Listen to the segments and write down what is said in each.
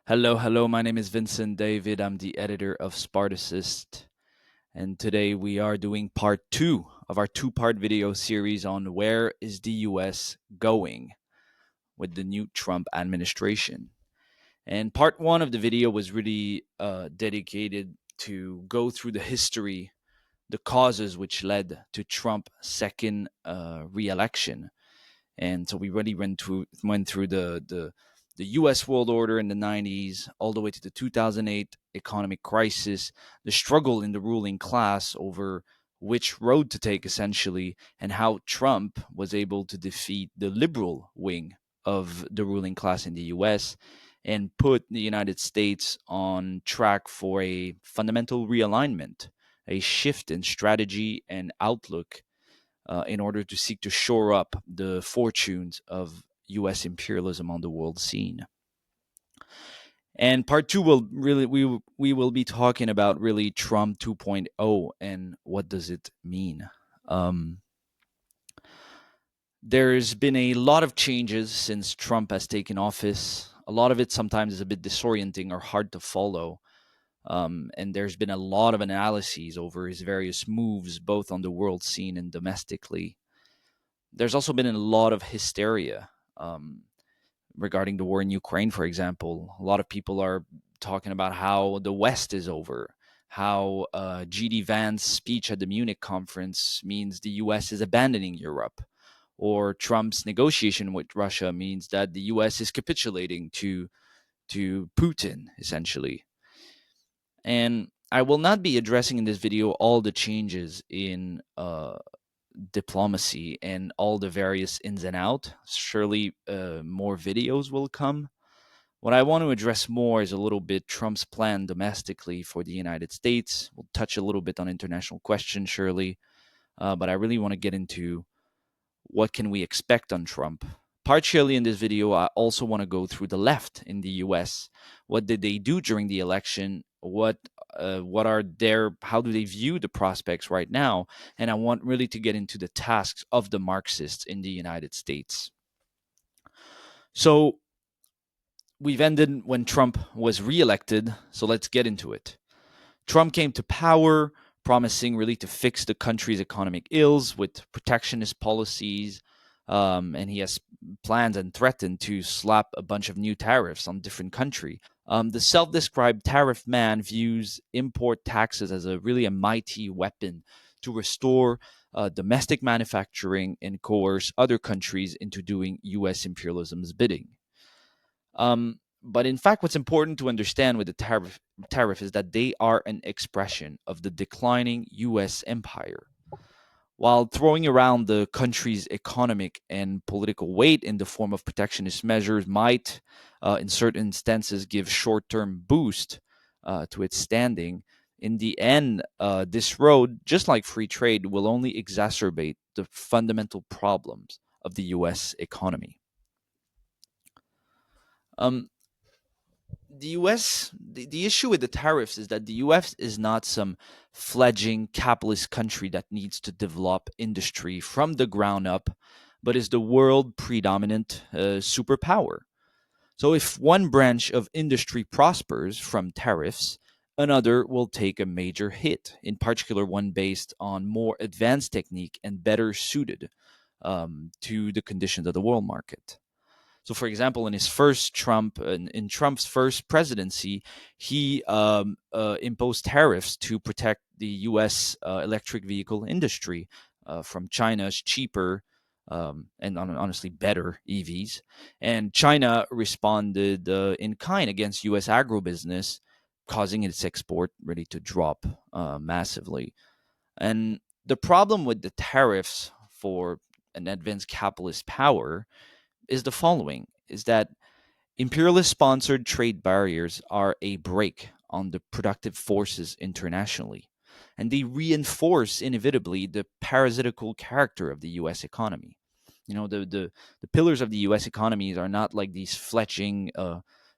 Hello. My name is Vincent David. I'm the editor of Spartacist. And today we are doing part two of our two-part video series on where is the US going with the new Trump administration. And part one of the video was really dedicated to go through the history, the causes which led to Trump's second re-election. And so we really went through the U.S. world order in the 90s, all the way to the 2008 economic crisis, the struggle in the ruling class over which road to take, essentially, and how Trump was able to defeat the liberal wing of the ruling class in the U.S. and put the United States on track for a fundamental realignment, a shift in strategy and outlook in order to seek to shore up the fortunes of U.S. imperialism on the world scene. And part two will really we will be talking about really Trump 2.0 and what does it mean. Um, there's been a lot of changes since Trump has taken office. A lot of it sometimes is a bit disorienting or hard to follow. And there's been a lot of analyses over his various moves, both on the world scene and domestically. There's also been a lot of hysteria regarding the war in Ukraine, for example. A lot of people are talking about how the West is over, how G.D. Vance's speech at the Munich conference means the U.S. is abandoning Europe, or Trump's negotiation with Russia means that the U.S. is capitulating to Putin, essentially. And I will not be addressing in this video all the changes in diplomacy and all the various ins and out. Surely more videos will come. What I want to address more is a little bit Trump's plan domestically for the United States. We'll touch a little bit on international questions, surely, but I really want to get into what can we expect on Trump. Partially in this video, I also want to go through the left in the U.S. What did they do during the election? What are their how do they view the prospects right now? And I want really to get into the tasks of the Marxists in the United States. So we've ended when Trump was reelected, so let's get into it. Trump came to power promising really to fix the country's economic ills with protectionist policies, and he has plans and threatened to slap a bunch of new tariffs on different countries. The self-described Tariff Man views import taxes as a mighty weapon to restore domestic manufacturing and coerce other countries into doing U.S. imperialism's bidding. But in fact, what's important to understand with the tariff is that they are an expression of the declining U.S. empire. While throwing around the country's economic and political weight in the form of protectionist measures might, in certain instances, give short-term boost to its standing, in the end, this road, just like free trade, will only exacerbate the fundamental problems of the U.S. economy. Um, the issue with the tariffs is that the US is not some fledgling capitalist country that needs to develop industry from the ground up, but is the world predominant superpower. So if one branch of industry prospers from tariffs, another will take a major hit, in particular one based on more advanced technique and better suited to the conditions of the world market. So, for example, in Trump's first presidency, he imposed tariffs to protect the U.S. Electric vehicle industry from China's cheaper and honestly better EVs. And China responded in kind against U.S. agribusiness, causing its export really to drop massively. And the problem with the tariffs for an advanced capitalist power is the following is that imperialist sponsored trade barriers are a brake on the productive forces internationally, and they reinforce inevitably the parasitical character of the US economy. You know, the pillars of the US economies are not like these fletching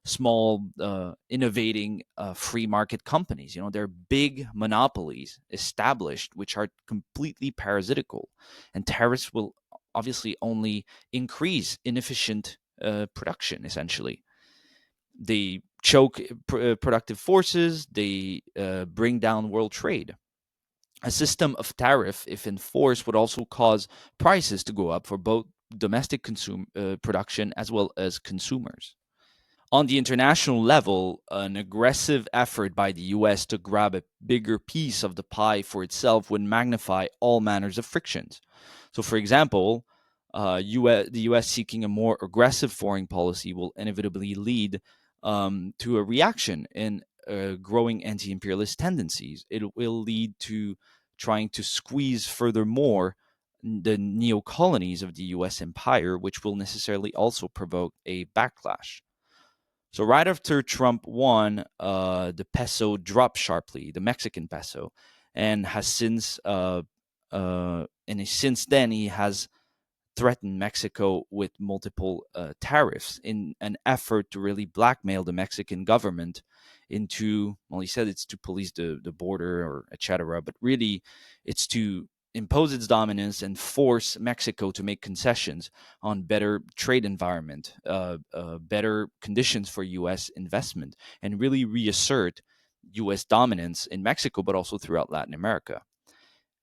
small innovating free market companies. You know, they're big monopolies established which are completely parasitical, and tariffs will obviously only increase inefficient production. Essentially, they choke productive forces, they bring down world trade. A system of tariff, if enforced, would also cause prices to go up for both domestic production as well as consumers. On the international level, an aggressive effort by the US to grab a bigger piece of the pie for itself would magnify all manners of frictions. So, for example, the US seeking a more aggressive foreign policy will inevitably lead to a reaction in growing anti imperialist tendencies. It will lead to trying to squeeze furthermore the neo colonies of the US empire, which will necessarily also provoke a backlash. So right after Trump won, the peso dropped sharply, the Mexican peso, and has since then he has threatened Mexico with multiple tariffs in an effort to really blackmail the Mexican government into, well, he said it's to police the border or etc., but really it's to impose its dominance and force Mexico to make concessions on better trade environment, better conditions for U.S. investment, and really reassert U.S. dominance in Mexico, but also throughout Latin America.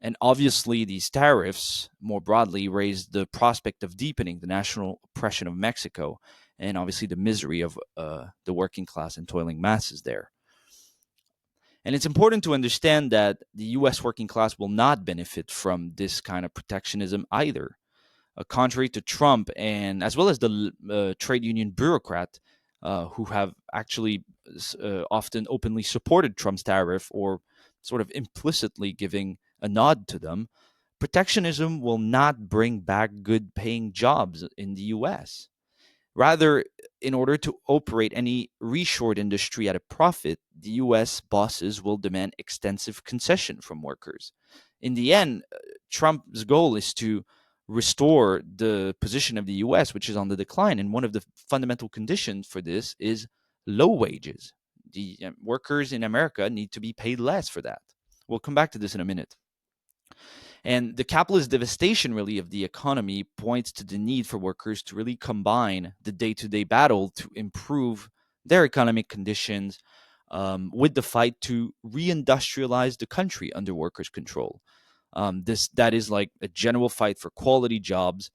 And obviously, these tariffs more broadly raise the prospect of deepening the national oppression of Mexico and obviously the misery of the working class and toiling masses there. And it's important to understand that the US working class will not benefit from this kind of protectionism either. Contrary to Trump and as well as the trade union bureaucrat who have actually often openly supported Trump's tariff or sort of implicitly giving a nod to them, protectionism will not bring back good paying jobs in the US. Rather, in order to operate any reshored industry at a profit, the US bosses will demand extensive concession from workers. In the end, Trump's goal is to restore the position of the US, which is on the decline. And one of the fundamental conditions for this is low wages. The workers in America need to be paid less for that. We'll come back to this in a minute. And the capitalist devastation, really, of the economy points to the need for workers to really combine the day to day battle to improve their economic conditions with the fight to reindustrialize the country under workers' control. That is like a general fight for quality jobs,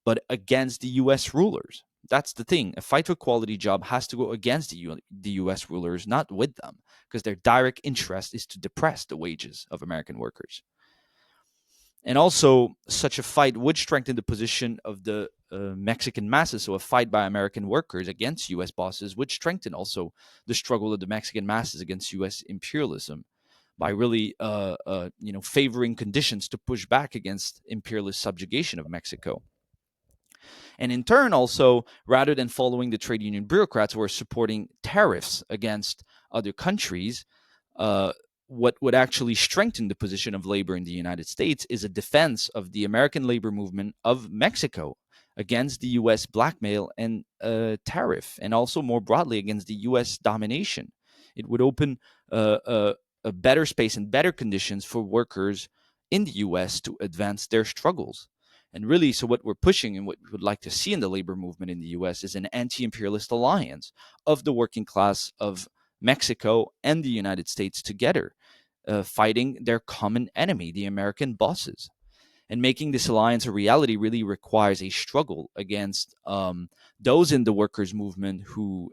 but against the U.S. rulers. That's the thing. A fight for quality job has to go against the U.S. rulers, not with them, because their direct interest is to depress the wages of American workers. And also, such a fight would strengthen the position of the Mexican masses. So, a fight by American workers against U.S. bosses would strengthen also the struggle of the Mexican masses against U.S. imperialism by really, favoring conditions to push back against imperialist subjugation of Mexico. And in turn, also, rather than following the trade union bureaucrats who are supporting tariffs against other countries, uh, what would actually strengthen the position of labor in the United States is a defense of the American labor movement of Mexico against the U.S. blackmail and tariff, and also more broadly against the U.S. domination. It would open a better space and better conditions for workers in the U.S. to advance their struggles. And really, so what we're pushing and what we would like to see in the labor movement in the US is an anti imperialist alliance of the working class of Mexico and the United States together, fighting their common enemy, the American bosses. And making this alliance a reality really requires a struggle against those in the workers' movement who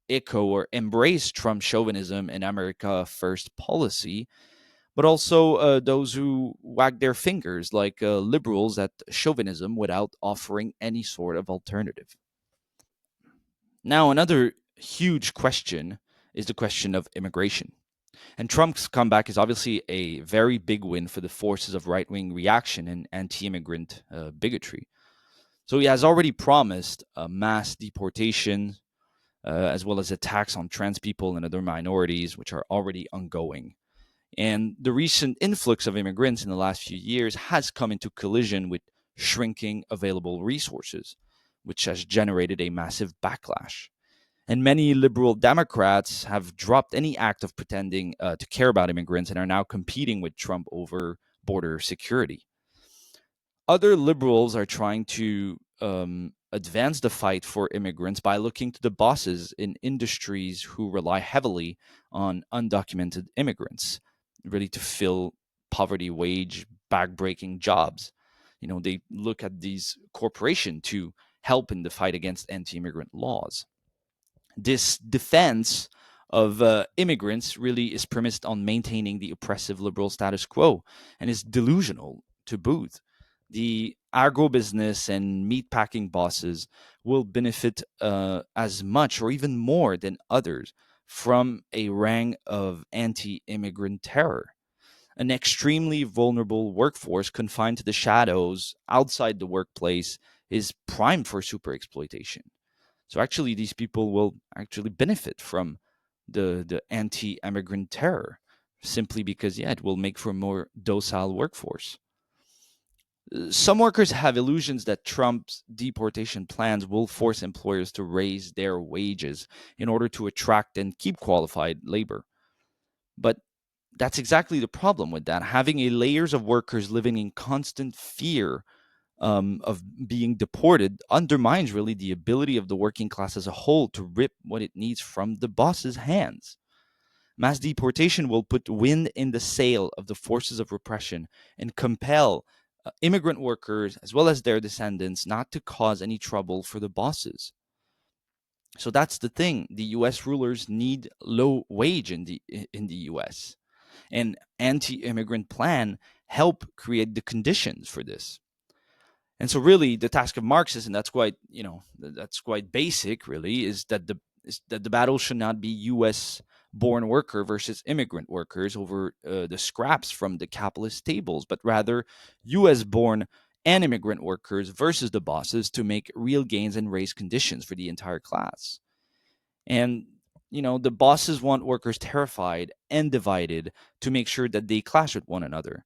echo or embrace Trump chauvinism and America First policy, but also those who wag their fingers like liberals at chauvinism without offering any sort of alternative. Now, another huge question is the question of immigration. And Trump's comeback is obviously a very big win for the forces of right wing reaction and anti immigrant bigotry. So he has already promised mass deportation as well as attacks on trans people and other minorities, which are already ongoing. And the recent influx of immigrants in the last few years has come into collision with shrinking available resources, which has generated a massive backlash. And many liberal Democrats have dropped any act of pretending to care about immigrants and are now competing with Trump over border security. Other liberals are trying to advance the fight for immigrants by looking to the bosses in industries who rely heavily on undocumented immigrants, really to fill poverty wage backbreaking jobs. They look at these corporations to help in the fight against anti-immigrant laws. This defense of immigrants really is premised on maintaining the oppressive liberal status quo and is delusional to boot. The agribusiness and meatpacking bosses will benefit as much or even more than others from a ring of anti immigrant terror. An extremely vulnerable workforce confined to the shadows outside the workplace is primed for super exploitation. So actually, these people will actually benefit from the anti-immigrant terror simply because, yeah, it will make for a more docile workforce. Some workers have illusions that Trump's deportation plans will force employers to raise their wages in order to attract and keep qualified labor. But that's exactly the problem with that. Having a layers of workers living in constant fear of being deported undermines really the ability of the working class as a whole to rip what it needs from the boss's hands. Mass deportation will put wind in the sail of the forces of repression and compel immigrant workers as well as their descendants not to cause any trouble for the bosses. So that's the thing. The US rulers need low wage in the US. And anti-immigrant plan help create the conditions for this. And so, really, the task of Marxists, and that's quite basic, really, is that the battle should not be U.S. born worker versus immigrant workers over the scraps from the capitalist tables, but rather U.S. born and immigrant workers versus the bosses to make real gains and raise conditions for the entire class. And the bosses want workers terrified and divided to make sure that they clash with one another,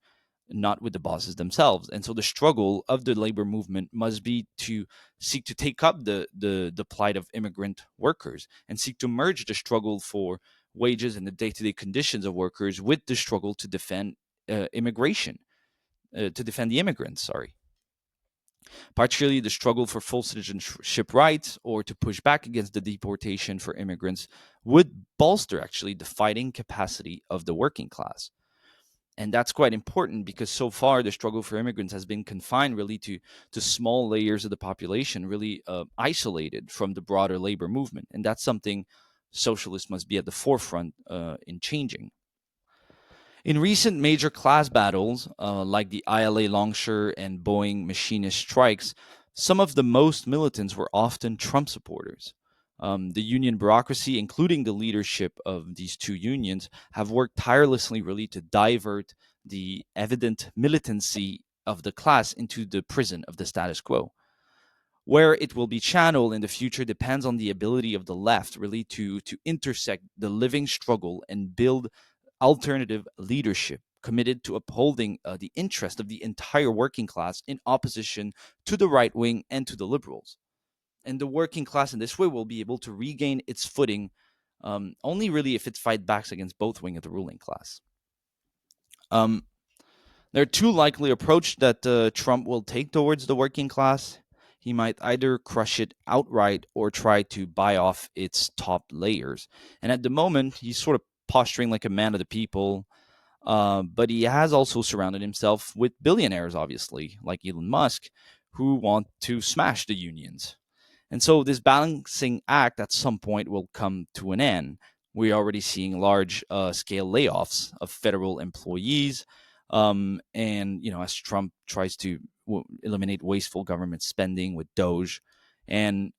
not with the bosses themselves. And so the struggle of the labor movement must be to seek to take up the plight of immigrant workers and seek to merge the struggle for wages and the day-to-day conditions of workers with the struggle to defend immigration, to defend the immigrants, sorry, particularly the struggle for full citizenship rights or to push back against the deportation for immigrants would bolster actually the fighting capacity of the working class. And that's quite important because so far the struggle for immigrants has been confined really to small layers of the population, really isolated from the broader labor movement. And that's something socialists must be at the forefront in changing. In recent major class battles, like the ILA Longshore and Boeing machinist strikes, some of the most militants were often Trump supporters. The union bureaucracy, including the leadership of these two unions, have worked tirelessly really to divert the evident militancy of the class into the prison of the status quo. Where it will be channeled in the future depends on the ability of the left really to intersect the living struggle and build alternative leadership committed to upholding the interest of the entire working class in opposition to the right wing and to the liberals. And the working class in this way will be able to regain its footing only really if it fight backs against both wing of the ruling class. Um, there are two likely approaches that Trump will take towards the working class. He might either crush it outright or try to buy off its top layers. And at the moment, he's sort of posturing like a man of the people, but he has also surrounded himself with billionaires, obviously, like Elon Musk, who want to smash the unions. And so this balancing act at some point will come to an end. We're already seeing large scale layoffs of federal employees. And, as Trump tries to eliminate wasteful government spending with Doge. And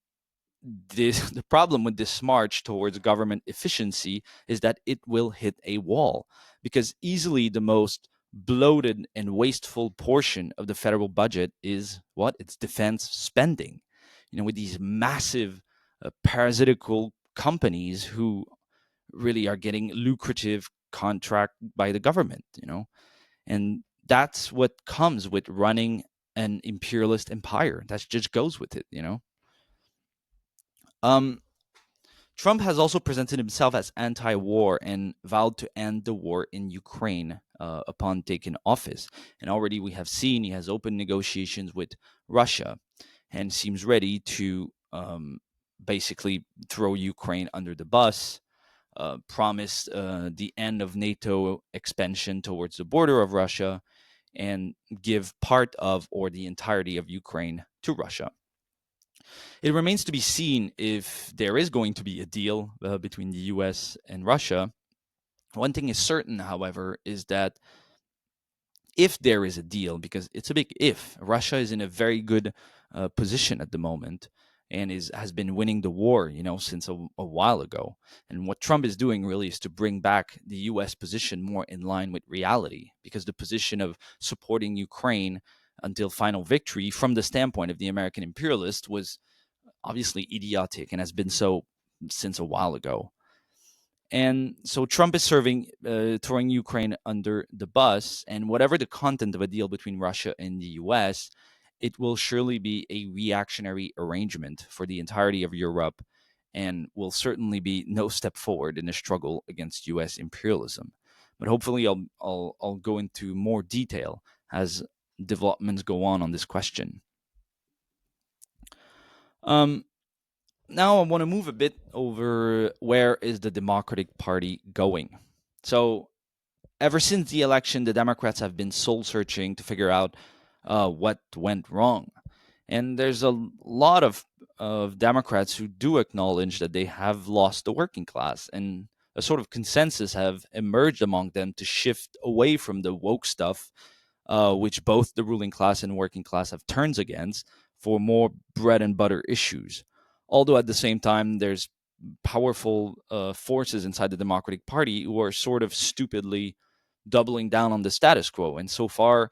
the problem with this march towards government efficiency is that it will hit a wall because easily the most bloated and wasteful portion of the federal budget is what? It's defense spending. With these massive parasitical companies who really are getting lucrative contract by the government. And that's what comes with running an imperialist empire. That just goes with it. Um, Trump has also presented himself as anti-war and vowed to end the war in Ukraine upon taking office. And already we have seen he has opened negotiations with Russia. and seems ready to basically throw Ukraine under the bus, promised the end of NATO expansion towards the border of Russia, and give part of or the entirety of Ukraine to Russia. It remains to be seen if there is going to be a deal between the US and Russia. One thing is certain, however, is that if there is a deal, because it's a big if, Russia is in a very good position at the moment and has been winning the war, since a while ago. And what Trump is doing really is to bring back the U.S. position more in line with reality, because the position of supporting Ukraine until final victory, from the standpoint of the American imperialist, was obviously idiotic and has been so since a while ago. And so Trump is throwing Ukraine under the bus, and whatever the content of a deal between Russia and the US, it will surely be a reactionary arrangement for the entirety of Europe, and will certainly be no step forward in the struggle against US imperialism. But hopefully, I'll go into more detail as developments go on this question. Um, Now I want to move a bit over where is the Democratic Party going. So ever since the election, the Democrats have been soul searching to figure out what went wrong. And there's a lot of Democrats who do acknowledge that they have lost the working class, and a sort of consensus have emerged among them to shift away from the woke stuff, which both the ruling class and working class have turned against, for more bread and butter issues. Although at the same time, there's powerful forces inside the Democratic Party who are sort of stupidly doubling down on the status quo. And so far,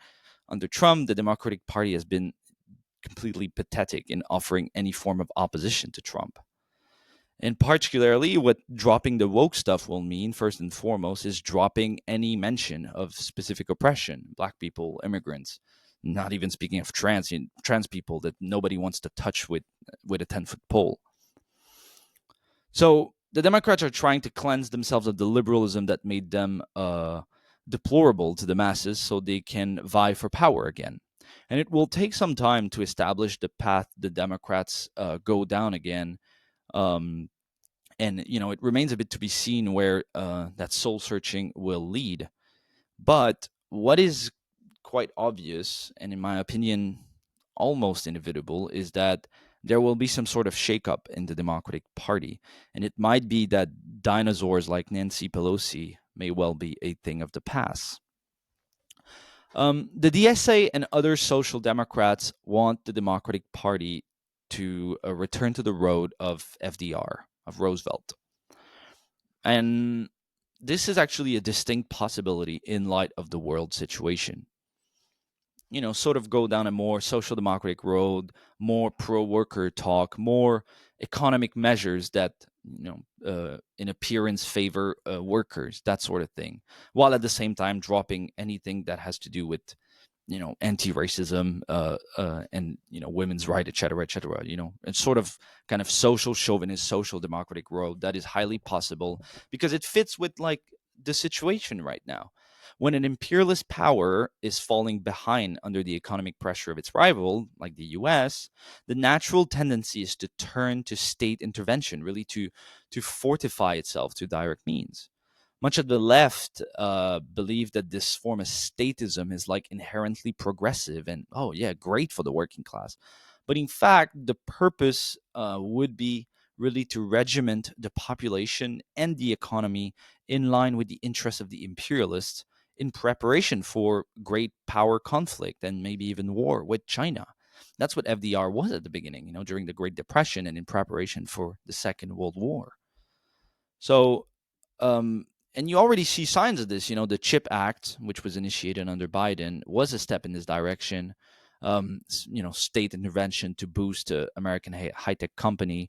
under Trump, the Democratic Party has been completely pathetic in offering any form of opposition to Trump. And particularly, what dropping the woke stuff will mean, first and foremost, is dropping any mention of specific oppression, black people, immigrants, not even speaking of trans people that nobody wants to touch with a 10-foot pole. So the Democrats are trying to cleanse themselves of the liberalism that made them deplorable to the masses so they can vie for power again. And it will take some time to establish the path the Democrats go down again. And it remains a bit to be seen where that soul searching will lead. But what is quite obvious, and in my opinion, almost inevitable, is that there will be some sort of shakeup in the Democratic Party. And it might be that dinosaurs like Nancy Pelosi may well be a thing of the past. The DSA and other social democrats want the Democratic Party to return to the road of FDR, of Roosevelt. And this is actually a distinct possibility in light of the world situation. Sort of go down a more social democratic road, more pro-worker talk, more economic measures that, in appearance favor workers, that sort of thing, while at the same time dropping anything that has to do with, anti-racism and, women's right, et cetera, and sort of kind of social chauvinist, social democratic road that is highly possible because it fits with like the situation right now. When an imperialist power is falling behind under the economic pressure of its rival, like the US, the natural tendency is to turn to state intervention, really to fortify itself through direct means. Much of the left believe that this form of statism is like inherently progressive and, oh, yeah, great for the working class. But in fact, the purpose would be really to regiment the population and the economy in line with the interests of the imperialists in preparation for great power conflict and maybe even war with China. That's what FDR was at the beginning, during the Great Depression and in preparation for the Second World War. So, and you already see signs of this. The CHIP Act, which was initiated under Biden, was a step in this direction. State intervention to boost American high-tech company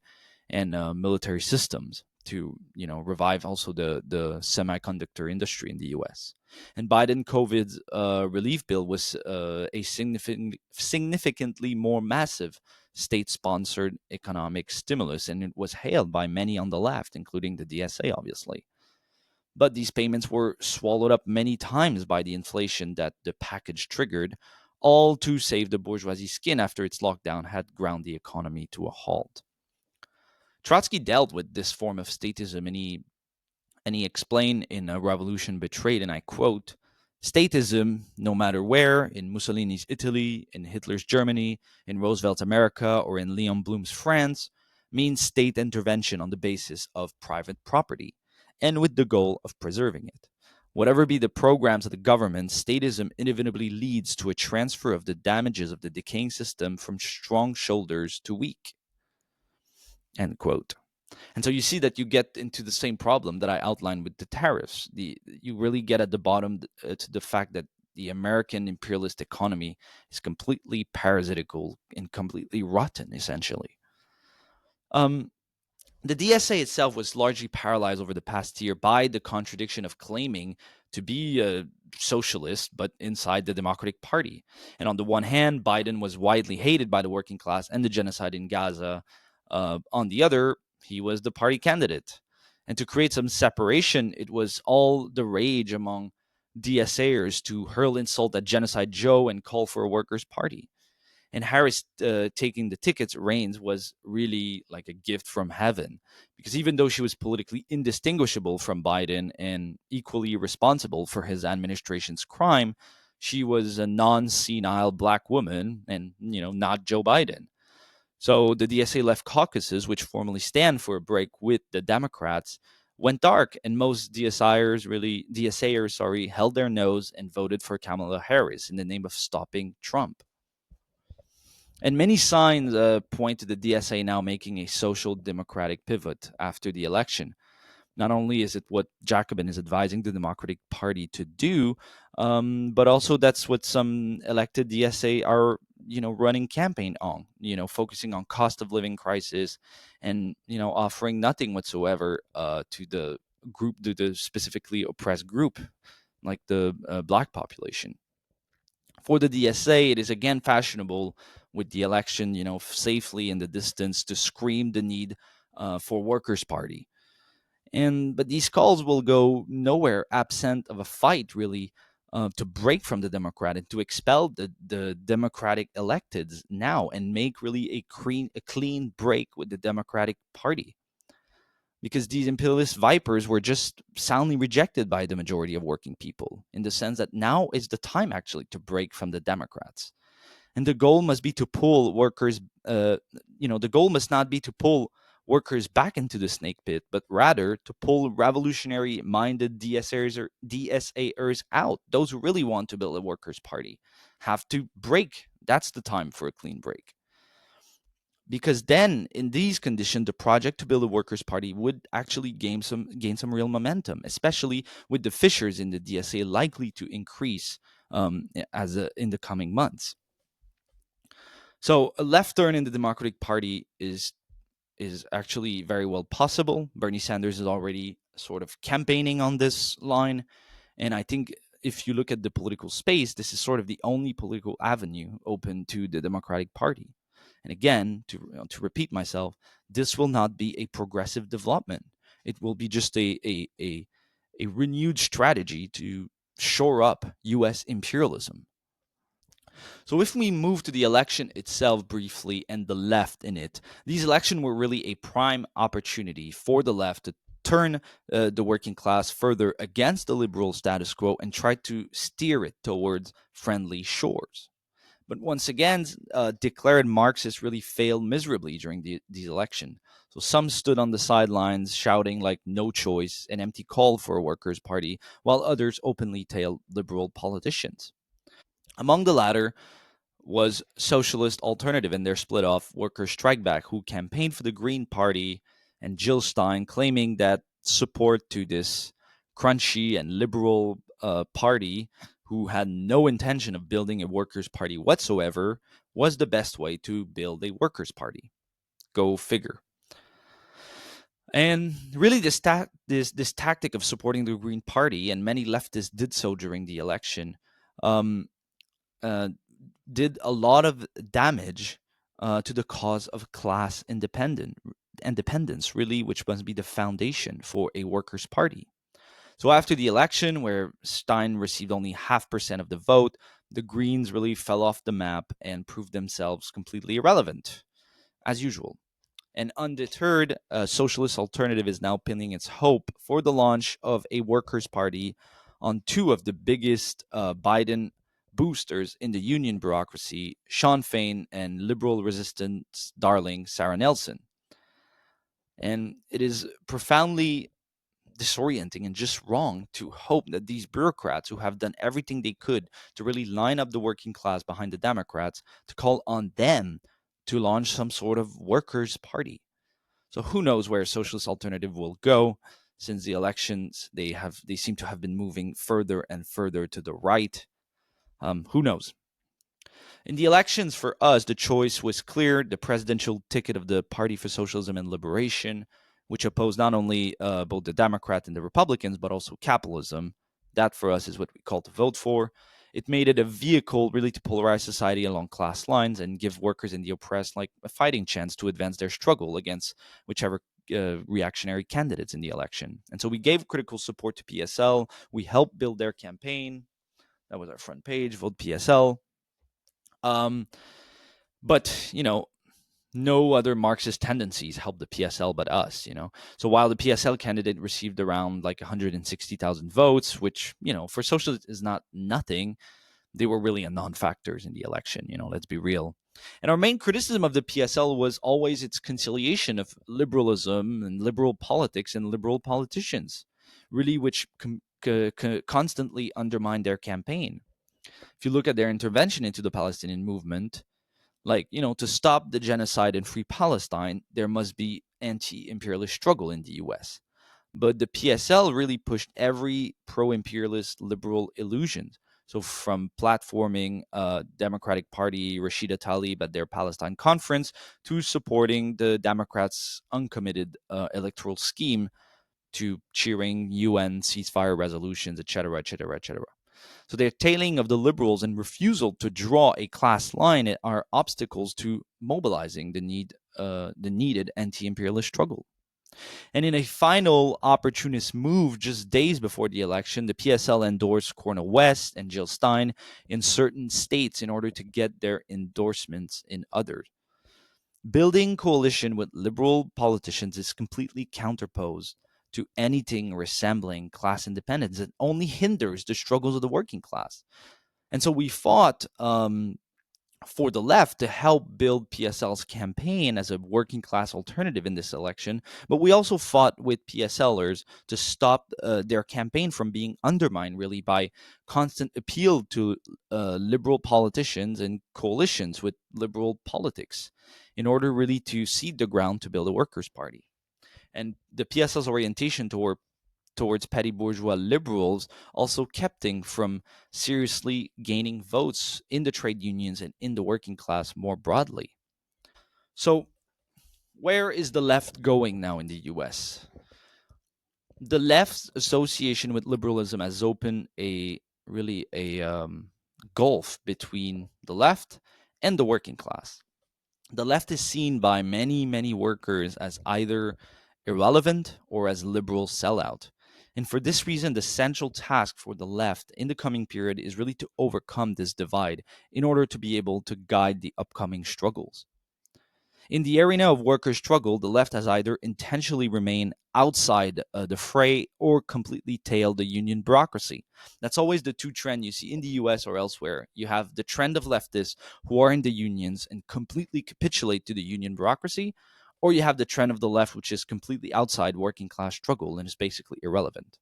and military systems to revive also the semiconductor industry in the U.S. And Biden COVID's relief bill was a significantly more massive state-sponsored economic stimulus, and it was hailed by many on the left, including the DSA, obviously. But these payments were swallowed up many times by the inflation that the package triggered, all to save the bourgeoisie skin after its lockdown had ground the economy to a halt. Trotsky dealt with this form of statism, and he explained in A Revolution Betrayed, and I quote, statism, no matter where, in Mussolini's Italy, in Hitler's Germany, in Roosevelt's America, or in Leon Blum's France, means state intervention on the basis of private property, and with the goal of preserving it. Whatever be the programs of the government, statism inevitably leads to a transfer of the damages of the decaying system from strong shoulders to weak. End quote. And so you see that you get into the same problem that I outlined with the tariffs. You really get at the bottom to the fact that the American imperialist economy is completely parasitical and completely rotten, essentially. Um, the DSA itself was largely paralyzed over the past year by the contradiction of claiming to be a socialist, but inside the Democratic Party. And on the one hand, Biden was widely hated by the working class and the genocide in Gaza. On the other, he was the party candidate. And to create some separation, it was all the rage among DSAers to hurl insult at Genocide Joe and call for a workers' party. And Harris taking the tickets reins was really like a gift from heaven, because even though she was politically indistinguishable from Biden and equally responsible for his administration's crime, she was a non-senile black woman and, not Joe Biden. So the DSA left caucuses, which formally stand for a break with the Democrats, went dark, and most DSAers, held their nose and voted for Kamala Harris in the name of stopping Trump. And many signs point to the DSA now making a social democratic pivot after the election. Not only is it what Jacobin is advising the Democratic Party to do, but also that's what some elected DSA are, running campaign on, focusing on cost of living crisis and, offering nothing whatsoever to the group, to the specifically oppressed group, like the black population. For the DSA, it is again fashionable with the election, safely in the distance to scream the need for workers' party. But these calls will go nowhere absent of a fight, really, to break from the Democrat and to expel the Democratic electeds now and make really a clean break with the Democratic Party. Because these imperialist vipers were just soundly rejected by the majority of working people, in the sense that now is the time actually to break from the Democrats. And the goal must be to pull workers, the goal must not be to pull workers back into the snake pit, but rather to pull revolutionary minded DSAers out. Those who really want to build a workers' party have to break. That's the time for a clean break. Because then, in these conditions, the project to build a workers' party would actually gain some real momentum, especially with the fissures in the DSA likely to increase in the coming months. So a left turn in the Democratic Party is actually very well possible. Bernie Sanders is already sort of campaigning on this line, and I think if you look at the political space, this is sort of the only political avenue open to the Democratic Party. And again, to repeat myself, this will not be a progressive development. It will be just a renewed strategy to shore up U.S. imperialism. So if we move to the election itself briefly and the left in it, these elections were really a prime opportunity for the left to turn the working class further against the liberal status quo and try to steer it towards friendly shores. But once again, declared Marxists really failed miserably during these elections. So some stood on the sidelines shouting like no choice, an empty call for a workers' party, while others openly tailed liberal politicians. Among the latter was Socialist Alternative and their split off Workers' Strike Back, who campaigned for the Green Party, and Jill Stein claiming that support to this crunchy and liberal party, who had no intention of building a workers' party whatsoever, was the best way to build a workers' party. Go figure. And really, this tactic of supporting the Green Party, and many leftists did so during the election, um, uh, did a lot of damage to the cause of class independence, really, which must be the foundation for a workers' party. So after the election, where Stein received only 0.5% of the vote, the Greens really fell off the map and proved themselves completely irrelevant, as usual. An undeterred socialist alternative is now pinning its hope for the launch of a workers' party on two of the biggest Biden boosters in the union bureaucracy, Sean Fain and liberal resistance darling Sarah Nelson. And it is profoundly disorienting and just wrong to hope that these bureaucrats who have done everything they could to really line up the working class behind the Democrats to call on them to launch some sort of workers' party. So who knows where socialist alternative will go? Since the elections, they seem to have been moving further and further to the right. Who knows? In the elections for us, the choice was clear: the presidential ticket of the Party for Socialism and Liberation, which opposed not only both the Democrats and the Republicans, but also capitalism. That for us is what we call to vote for. It made it a vehicle really to polarize society along class lines and give workers and the oppressed like a fighting chance to advance their struggle against whichever reactionary candidates in the election. And so we gave critical support to PSL. We helped build their campaign. That was our front page, vote PSL. Um, but, no other Marxist tendencies helped the PSL but us. So while the PSL candidate received around like 160,000 votes, which, for socialists is not nothing, they were really a non-factors in the election, let's be real. And our main criticism of the PSL was always its conciliation of liberalism and liberal politics and liberal politicians, really, which constantly undermined their campaign. If you look at their intervention into the Palestinian movement, like, to stop the genocide in Free Palestine, there must be anti-imperialist struggle in the US. But the PSL really pushed every pro-imperialist liberal illusion. So from platforming Democratic Party Rashida Tlaib at their Palestine conference to supporting the Democrats' uncommitted electoral scheme to cheering UN ceasefire resolutions, etc., etc., etc. So their tailing of the liberals and refusal to draw a class line are obstacles to mobilizing the needed anti-imperialist struggle. And in a final opportunist move just days before the election, the PSL endorsed Cornel West and Jill Stein in certain states in order to get their endorsements in others. Building coalition with liberal politicians is completely counterposed to anything resembling class independence. It only hinders the struggles of the working class. And so we fought for the left to help build PSL's campaign as a working class alternative in this election, but we also fought with PSLers to stop their campaign from being undermined really by constant appeal to liberal politicians and coalitions with liberal politics in order really to seed the ground to build a workers' party. And the PSL's orientation towards petty bourgeois liberals also kept them from seriously gaining votes in the trade unions and in the working class more broadly. So, where is the left going now in the US? The left's association with liberalism has opened a gulf between the left and the working class. The left is seen by many, many workers as either irrelevant or as liberal sellout. And for this reason, the central task for the left in the coming period is really to overcome this divide in order to be able to guide the upcoming struggles. In the arena of worker struggle, the left has either intentionally remained outside the fray or completely tailed the union bureaucracy. That's always the two trends you see in the US or elsewhere. You have the trend of leftists who are in the unions and completely capitulate to the union bureaucracy, or you have the trend of the left, which is completely outside working class struggle and is basically irrelevant.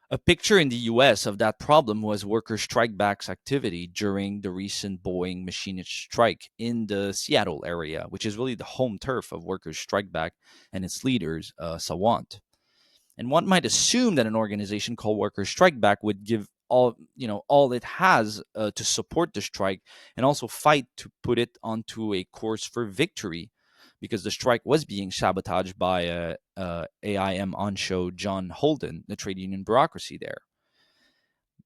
A picture in the US of that problem was worker strikeback's activity during the recent Boeing machinist strike in the Seattle area, which is really the home turf of workers strikeback and its leaders, Sawant. And one might assume that an organization called Workers Strike Back would give all it has to support the strike and also fight to put it onto a course for victory, because the strike was being sabotaged by AIM on-show John Holden, the trade union bureaucracy there.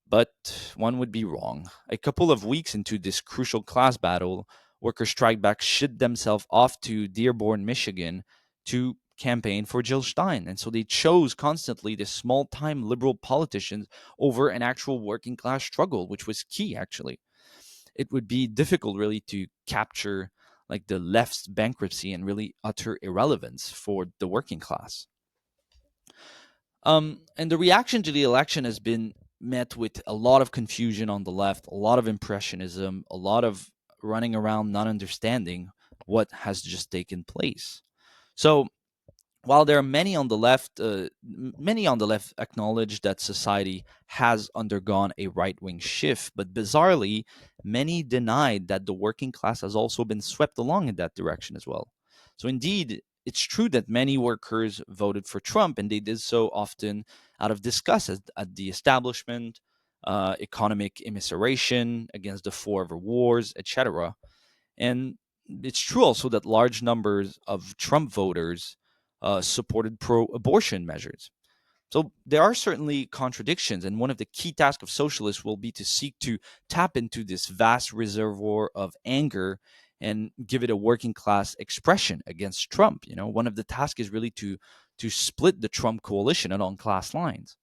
But one would be wrong. A couple of weeks into this crucial class battle, Workers Strike Back shipped themselves off to Dearborn, Michigan, to campaign for Jill Stein. And so they chose constantly this small time liberal politicians over an actual working class struggle, which was key, actually. It would be difficult, really, to capture like the left's bankruptcy and really utter irrelevance for the working class. And the reaction to the election has been met with a lot of confusion on the left, a lot of impressionism, a lot of running around not understanding what has just taken place. So while there are many on the left acknowledge that society has undergone a right-wing shift, but bizarrely, many denied that the working class has also been swept along in that direction as well. So indeed, it's true that many workers voted for Trump, and they did so often out of disgust at the establishment, economic immiseration against the forever wars, etc. And it's true also that large numbers of Trump voters supported pro abortion measures. So there are certainly contradictions, and one of the key tasks of socialists will be to seek to tap into this vast reservoir of anger and give it a working class expression against Trump. One of the tasks is really to split the Trump coalition along class lines.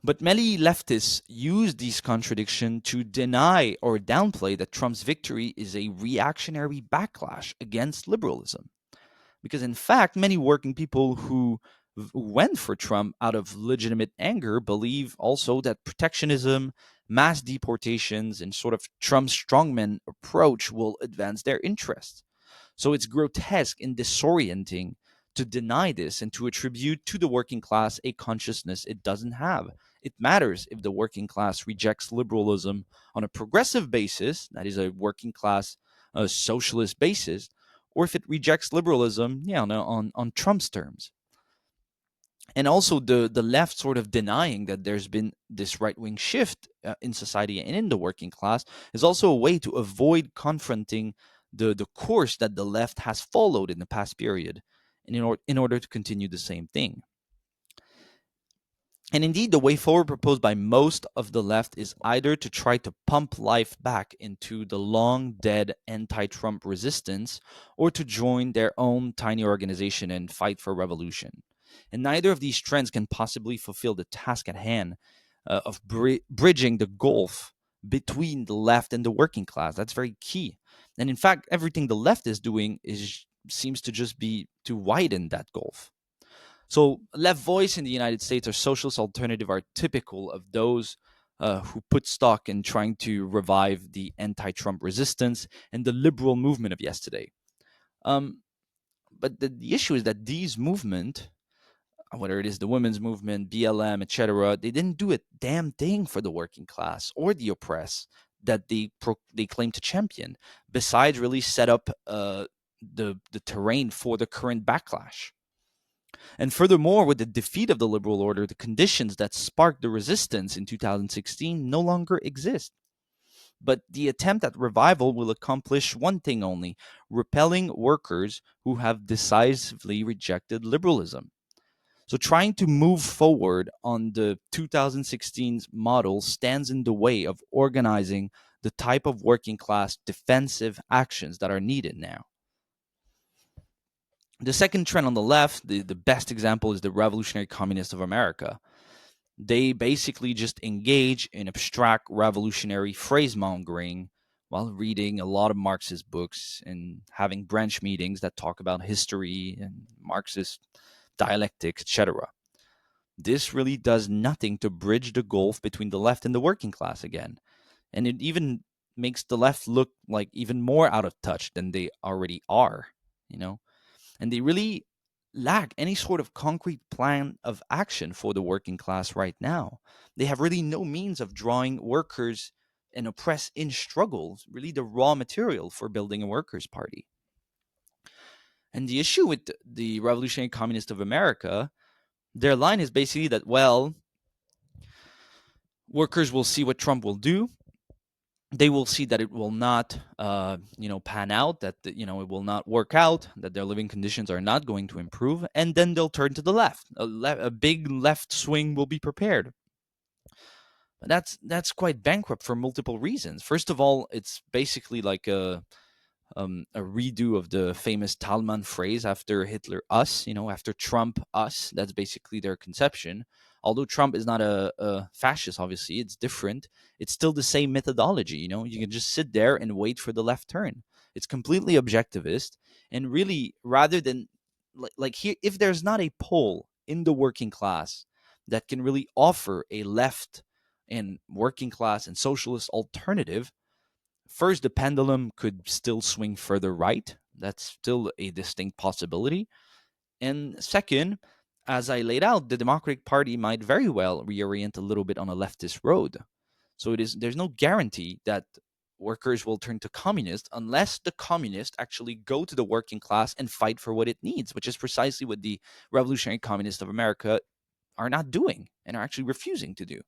But many leftists use these contradictions to deny or downplay that Trump's victory is a reactionary backlash against liberalism. Because in fact, many working people who went for Trump out of legitimate anger believe also that protectionism, mass deportations, and sort of Trump's strongman approach will advance their interests. So it's grotesque and disorienting to deny this and to attribute to the working class a consciousness it doesn't have. It matters if the working class rejects liberalism on a progressive basis, that is, a working class socialist basis, or if it rejects liberalism, no, on Trump's terms. And also the left sort of denying that there's been this right-wing shift in society and in the working class is also a way to avoid confronting the course that the left has followed in the past period, and in order to continue the same thing. And indeed, the way forward proposed by most of the left is either to try to pump life back into the long dead anti Trump resistance or to join their own tiny organization and fight for revolution. And neither of these trends can possibly fulfill the task at hand of bridging the gulf between the left and the working class. That's very key. And in fact, everything the left is doing seems to just be to widen that gulf. So, left voice in the United States or socialist alternative are typical of those who put stock in trying to revive the anti-Trump resistance and the liberal movement of yesterday. Um, but the issue is that these movement, whether it is the women's movement, BLM, etc., they didn't do a damn thing for the working class or the oppressed that they claim to champion. Besides, really set up the terrain for the current backlash. And furthermore, with the defeat of the liberal order, the conditions that sparked the resistance in 2016 no longer exist. But the attempt at revival will accomplish one thing only: repelling workers who have decisively rejected liberalism. So, trying to move forward on the 2016's model stands in the way of organizing the type of working class defensive actions that are needed now. The second trend on the left, the best example, is the Revolutionary Communists of America. They basically just engage in abstract revolutionary phrase mongering while reading a lot of Marxist books and having branch meetings that talk about history and Marxist dialectics, etc. This really does nothing to bridge the gulf between the left and the working class again. And it even makes the left look like even more out of touch than they already are, you know? And they really lack any sort of concrete plan of action for the working class right now. They have really no means of drawing workers and oppressed in struggles, really the raw material for building a workers' party. And the issue with the Revolutionary Communists of America, their line is basically that, well, workers will see what Trump will do. They will see that it will not, pan out, that it will not work out, that their living conditions are not going to improve, and then they'll turn to the left. A big left swing will be prepared. But that's quite bankrupt for multiple reasons. First of all, it's basically like a redo of the famous Talman phrase after Hitler, us, after Trump, us. That's basically their conception. Although Trump is not a fascist, obviously, it's different. It's still the same methodology. You can just sit there and wait for the left turn. It's completely objectivist. And really, rather than like here, if there's not a poll in the working class that can really offer a left and working class and socialist alternative, first, the pendulum could still swing further right. That's still a distinct possibility. And second, as I laid out, the Democratic Party might very well reorient a little bit on a leftist road. So there's no guarantee that workers will turn to communists unless the communists actually go to the working class and fight for what it needs, which is precisely what the revolutionary communists of America are not doing and are actually refusing to do.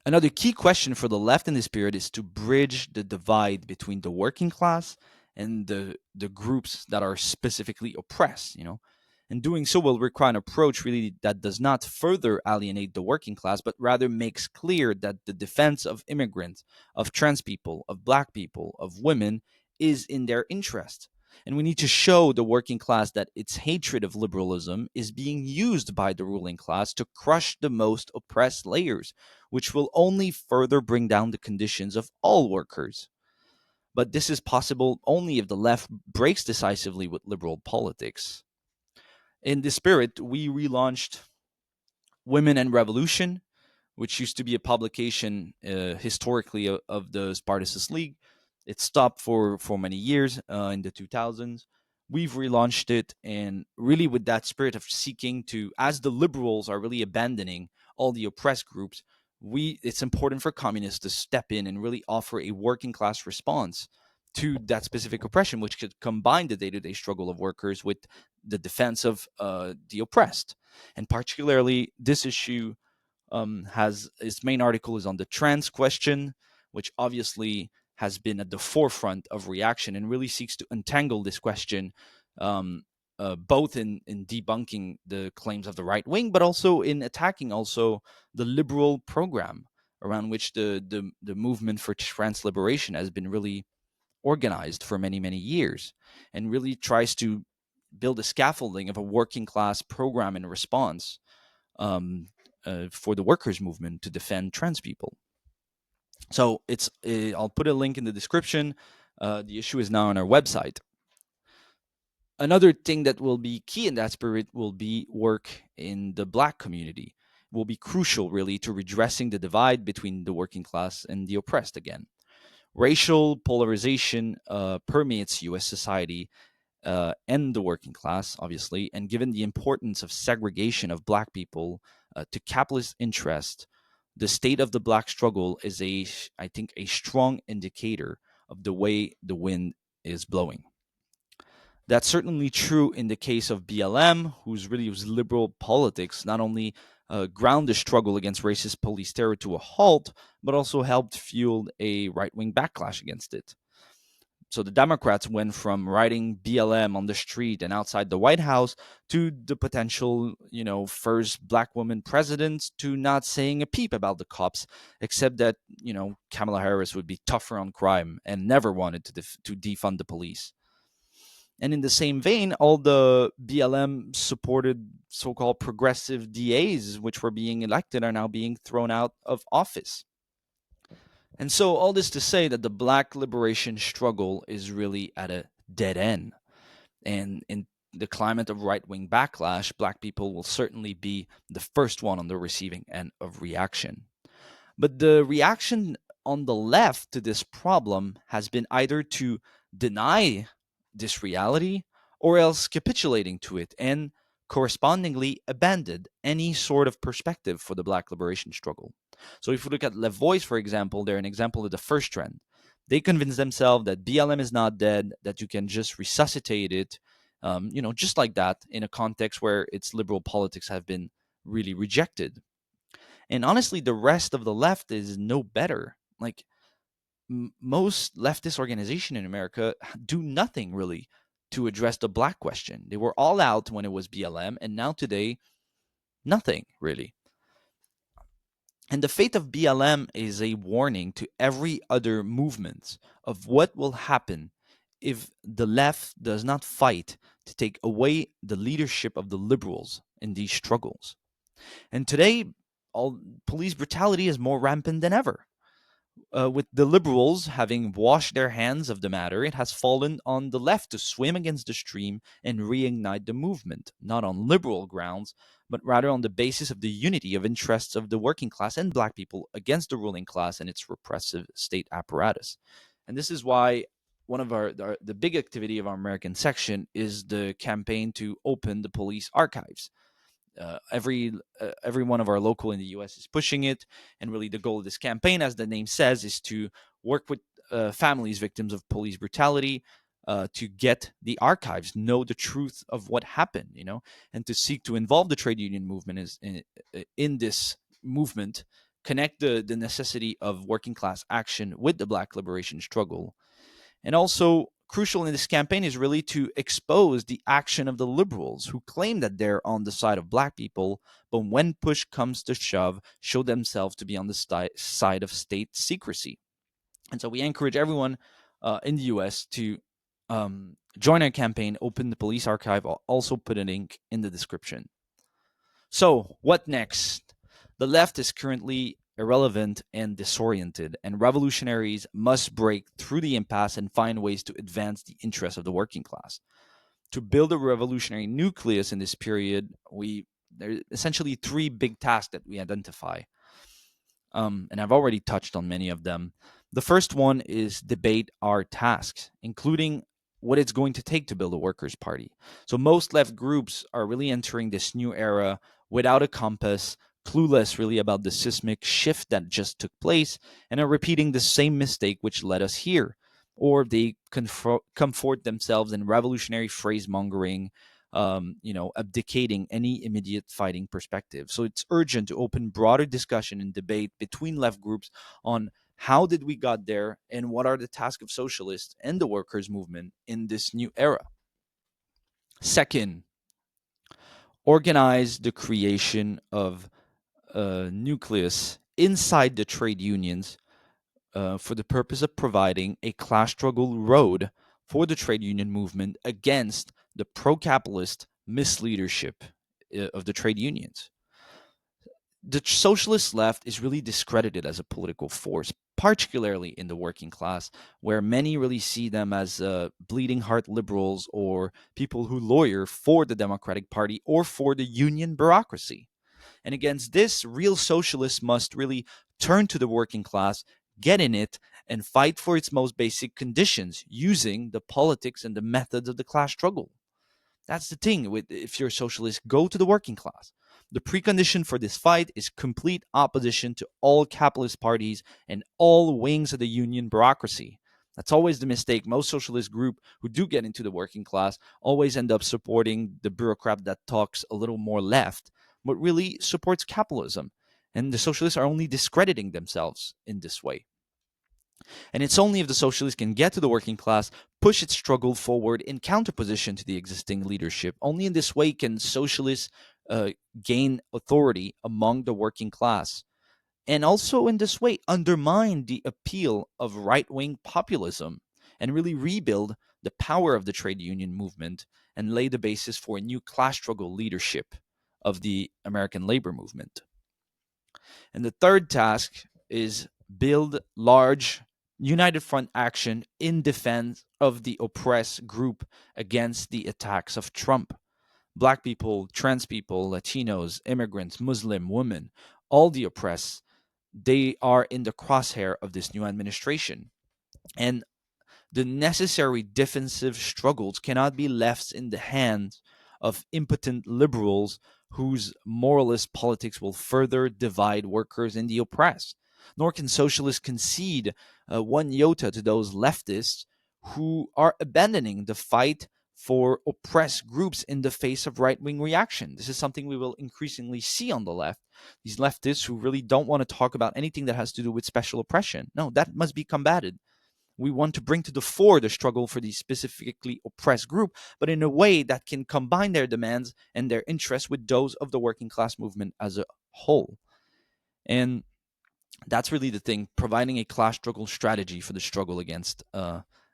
Another key question for the left in this period is to bridge the divide between the working class and the groups that are specifically oppressed. And doing so will require an approach really that does not further alienate the working class, but rather makes clear that the defense of immigrants, of trans people, of black people, of women is in their interest. And we need to show the working class that its hatred of liberalism is being used by the ruling class to crush the most oppressed layers, which will only further bring down the conditions of all workers. But this is possible only if the left breaks decisively with liberal politics. In this spirit, we relaunched Women and Revolution, which used to be a publication historically of the Spartacus League. It stopped for many years in the 2000s. We've relaunched it, and really with that spirit of seeking to, as the liberals are really abandoning all the oppressed groups, it's important for communists to step in and really offer a working class response to that specific oppression, which could combine the day-to-day struggle of workers with the defense of the oppressed. And particularly, this issue has its main article is on the trans question, which obviously has been at the forefront of reaction and really seeks to untangle this question, both in debunking the claims of the right wing, but also in attacking also the liberal program around which the movement for trans liberation has been really organized for many many years, and really tries to build a scaffolding of a working class program and response um, for the workers' movement to defend trans people. So I'll put a link in the description. The issue is now on our website. Another thing that will be key in that spirit will be work in the black community. It will be crucial, really, to redressing the divide between the working class and the oppressed again. Racial polarization permeates U.S. society and the working class, obviously, and given the importance of segregation of black people to capitalist interest, the state of the black struggle is I think, a strong indicator of the way the wind is blowing. That's certainly true in the case of BLM, whose really was liberal politics, not only ground the struggle against racist police terror to a halt, but also helped fuel a right wing backlash against it. So the Democrats went from writing BLM on the street and outside the White House to the potential, first black woman president, to not saying a peep about the cops, except that, Kamala Harris would be tougher on crime and never wanted to defund the police. And in the same vein, all the BLM supported so-called progressive DAs, which were being elected, are now being thrown out of office. And so, all this to say that the black liberation struggle is really at a dead end. And in the climate of right wing backlash, black people will certainly be the first one on the receiving end of reaction. But the reaction on the left to this problem has been either to deny this reality or else capitulating to it and correspondingly abandoned any sort of perspective for the black liberation struggle. So if we look at Le Voice, for example, they're an example of the first trend. They convince themselves that BLM is not dead, that you can just resuscitate it, just like that, in a context where its liberal politics have been really rejected. And honestly, the rest of the left is no better. Like most leftist organization in America do nothing really to address the black question. They were all out when it was BLM, and now today, nothing really. And the fate of BLM is a warning to every other movement of what will happen if the left does not fight to take away the leadership of the liberals in these struggles. And today, all police brutality is more rampant than ever. With the liberals having washed their hands of the matter, it has fallen on the left to swim against the stream and reignite the movement, not on liberal grounds, but rather on the basis of the unity of interests of the working class and black people against the ruling class and its repressive state apparatus. And this is why one of the big activity of our American section is the campaign to open the police archives. Every one of our local in the U.S. is pushing it, and really the goal of this campaign, as the name says, is to work with families victims of police brutality to get the archives, know the truth of what happened, and to seek to involve the trade union movement in this movement, connect the necessity of working class action with the Black liberation struggle. And also, crucial in this campaign is really to expose the action of the liberals who claim that they're on the side of black people, but when push comes to shove, show themselves to be on the side of state secrecy. And so we encourage everyone in the US to join our campaign, open the police archive. I'll also put a link in the description. So, what next? The left is currently irrelevant and disoriented, and revolutionaries must break through the impasse and find ways to advance the interests of the working class. To build a revolutionary nucleus in this period, there are essentially three big tasks that we identify. And I've already touched on many of them. The first one is debate our tasks, including what it's going to take to build a workers' party. So most left groups are really entering this new era without a compass, clueless really about the seismic shift that just took place, and are repeating the same mistake which led us here. Or they comfort themselves in revolutionary phrase mongering, abdicating any immediate fighting perspective. So it's urgent to open broader discussion and debate between left groups on how did we got there and what are the tasks of socialists and the workers movement in this new era. Second, organize the creation of a nucleus inside the trade unions for the purpose of providing a class struggle road for the trade union movement against the pro-capitalist misleadership of the trade unions. The socialist left is really discredited as a political force, particularly in the working class, where many really see them as bleeding heart liberals or people who lawyer for the Democratic Party or for the union bureaucracy. And against this, real socialists must really turn to the working class, get in it, and fight for its most basic conditions using the politics and the methods of the class struggle. That's the thing. If you're a socialist, go to the working class. The precondition for this fight is complete opposition to all capitalist parties and all wings of the union bureaucracy. That's always the mistake. Most socialist group who do get into the working class always end up supporting the bureaucrat that talks a little more left, but really supports capitalism. And the socialists are only discrediting themselves in this way. And it's only if the socialists can get to the working class, push its struggle forward in counterposition to the existing leadership. Only in this way can socialists gain authority among the working class. And also in this way, undermine the appeal of right-wing populism and really rebuild the power of the trade union movement and lay the basis for a new class struggle leadership of the American labor movement. And the third task is build large united front action in defense of the oppressed group against the attacks of Trump. Black people, trans people, Latinos, immigrants, Muslim, women, all the oppressed, they are in the crosshair of this new administration. And the necessary defensive struggles cannot be left in the hands of impotent liberals whose moralist politics will further divide workers and the oppressed. Nor can socialists concede one iota to those leftists who are abandoning the fight for oppressed groups in the face of right-wing reaction. This is something we will increasingly see on the left. These leftists who really don't want to talk about anything that has to do with special oppression. No, that must be combated. We want to bring to the fore the struggle for the specifically oppressed group, but in a way that can combine their demands and their interests with those of the working class movement as a whole. And that's really the thing, providing a class struggle strategy for the struggle against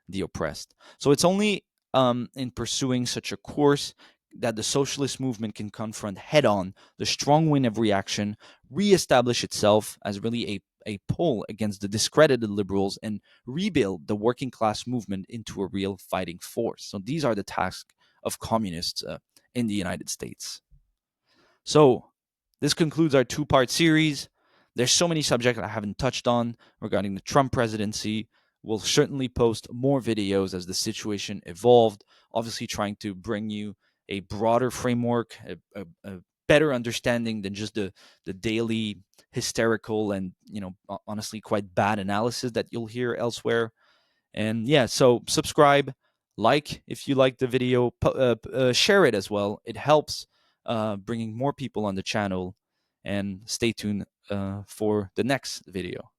the oppressed. So it's only in pursuing such a course that the socialist movement can confront head on the strong wind of reaction, reestablish itself as really a pull against the discredited liberals, and rebuild the working class movement into a real fighting force. So these are the tasks of communists in the United States. So this concludes our two-part series. There's so many subjects I haven't touched on regarding the Trump presidency. We'll certainly post more videos as the situation evolved, obviously trying to bring you a broader framework, a better understanding than just the daily hysterical and, honestly quite bad analysis that you'll hear elsewhere. And yeah, so subscribe, like if you like the video, share it as well. It helps bringing more people on the channel. And stay tuned for the next video.